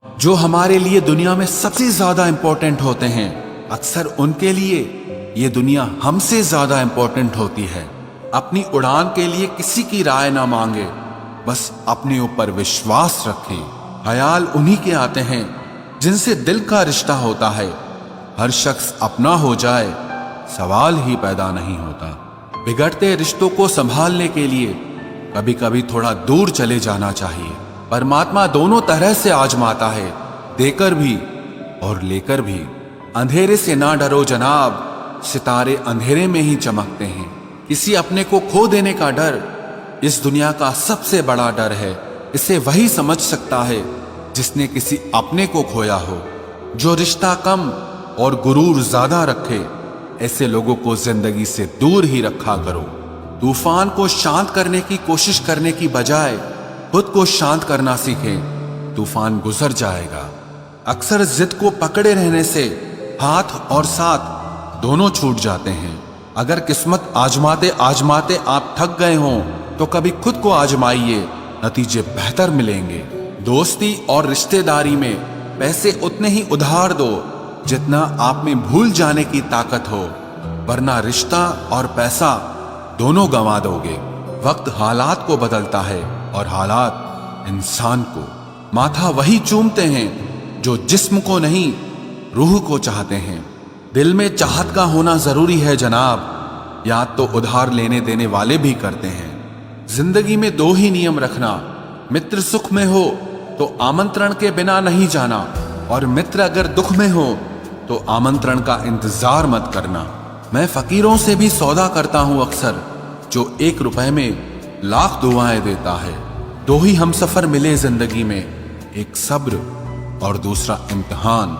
जो हमारे लिए दुनिया में सबसे ज्यादा इंपॉर्टेंट होते हैं, अक्सर उनके लिए ये दुनिया हमसे ज्यादा इंपॉर्टेंट होती है। अपनी उड़ान के लिए किसी की राय ना मांगे, बस अपने ऊपर विश्वास रखें। ख्याल उन्हीं के आते हैं जिनसे दिल का रिश्ता होता है। हर शख्स अपना हो जाए, सवाल ही पैदा नहीं होता। बिगड़ते रिश्तों को संभालने के लिए कभी कभी थोड़ा दूर चले जाना चाहिए। परमात्मा दोनों तरह से आजमाता है, देकर भी और लेकर भी। अंधेरे से ना डरो जनाब, सितारे अंधेरे में ही चमकते हैं। किसी अपने को खो देने का डर इस दुनिया का सबसे बड़ा डर है। इसे वही समझ सकता है जिसने किसी अपने को खोया हो। जो रिश्ता कम और गुरूर ज्यादा रखे, ऐसे लोगों को जिंदगी से दूर ही रखा करो। तूफान को शांत करने की कोशिश करने की बजाय खुद को शांत करना सीखें, तूफान गुजर जाएगा। अक्सर जिद को पकड़े रहने से हाथ और साथ दोनों छूट जाते हैं। अगर किस्मत आजमाते आजमाते आप थक गए हों तो कभी खुद को आजमाइए, नतीजे बेहतर मिलेंगे। दोस्ती और रिश्तेदारी में पैसे उतने ही उधार दो जितना आप में भूल जाने की ताकत हो, वरना रिश्ता और पैसा दोनों गंवा दोगे। वक्त हालात को बदलता है और हालात इंसान को। माथा वही चूमते हैं जो जिस्म को नहीं, रूह को चाहते हैं। दिल में चाहत का होना जरूरी है जनाब, याद तो उधार लेने देने वाले भी करते हैं। जिंदगी में दो ही नियम रखना, मित्र सुख में हो तो आमंत्रण के बिना नहीं जाना, और मित्र अगर दुख में हो तो आमंत्रण का इंतजार मत करना। मैं फकीरों से भी सौदा करता हूं अक्सर, जो 1 रुपए में लाख दुआएं देता है। दो ही हम सफर मिले जिंदगी में, एक सब्र और दूसरा इम्तिहान।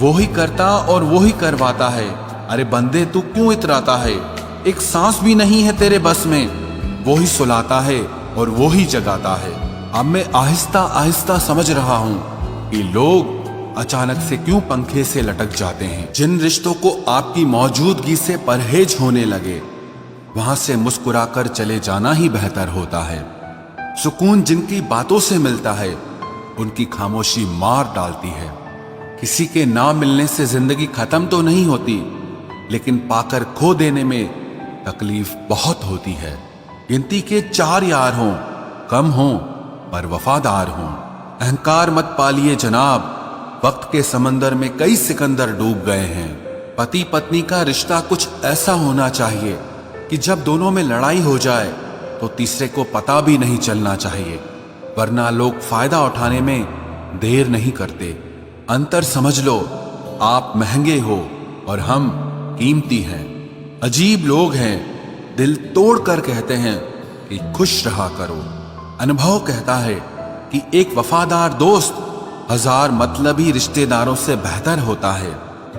वो ही करता और वो ही करवाता है। अरे बंदे तू क्यों इतराता है, एक सांस भी नहीं है तेरे बस में। वो ही सुलाता है और वो ही जगाता है। अब मैं आहिस्ता आहिस्ता समझ रहा हूं कि लोग अचानक से क्यों पंखे से लटक जाते हैं। जिन रिश्तों को आपकी मौजूदगी से परहेज होने लगे, वहां से मुस्कुराकर चले जाना ही बेहतर होता है। सुकून जिनकी बातों से मिलता है, उनकी खामोशी मार डालती है। किसी के ना मिलने से जिंदगी खत्म तो नहीं होती, लेकिन पाकर खो देने में तकलीफ बहुत होती है। गिनती के 4 यार हों, कम हों पर वफादार हों। अहंकार मत पालिए जनाब, वक्त के समंदर में कई सिकंदर डूब गए हैं। पति पत्नी का रिश्ता कुछ ऐसा होना चाहिए कि जब दोनों में लड़ाई हो जाए तो तीसरे को पता भी नहीं चलना चाहिए, वरना लोग फायदा उठाने में देर नहीं करते। अंतर समझ लो, आप महंगे हो और हम कीमती हैं। अजीब लोग हैं, दिल तोड़कर कहते हैं कि खुश रहा करो। अनुभव कहता है कि एक वफादार दोस्त 1000 मतलबी रिश्तेदारों से बेहतर होता है।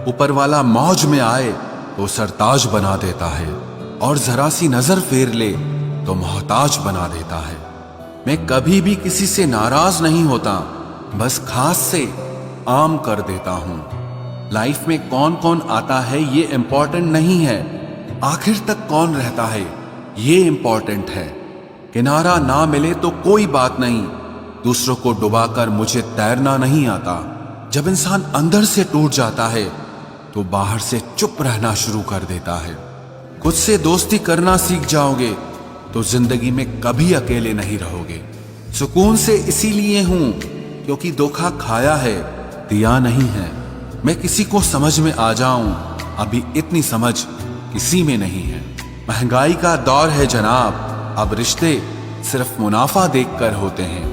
ऊपर वाला मौज में आए तो सरताज बना देता है, और जरा सी नजर फेर ले तो मोहताज बना देता है। मैं कभी भी किसी से नाराज नहीं होता, बस खास से आम कर देता हूं। लाइफ में कौन कौन आता है ये इंपॉर्टेंट नहीं है, आखिर तक कौन रहता है ये इंपॉर्टेंट है। किनारा ना मिले तो कोई बात नहीं, दूसरों को डुबाकर मुझे तैरना नहीं आता। जब इंसान अंदर से टूट जाता है तो बाहर से चुप रहना शुरू कर देता है। खुद से दोस्ती करना सीख जाओगे तो जिंदगी में कभी अकेले नहीं रहोगे। सुकून से इसीलिए हूं क्योंकि धोखा खाया है, दिया नहीं है। मैं किसी को समझ में आ जाऊं, अभी इतनी समझ किसी में नहीं है। महंगाई का दौर है जनाब, अब रिश्ते सिर्फ मुनाफा देखकर होते हैं।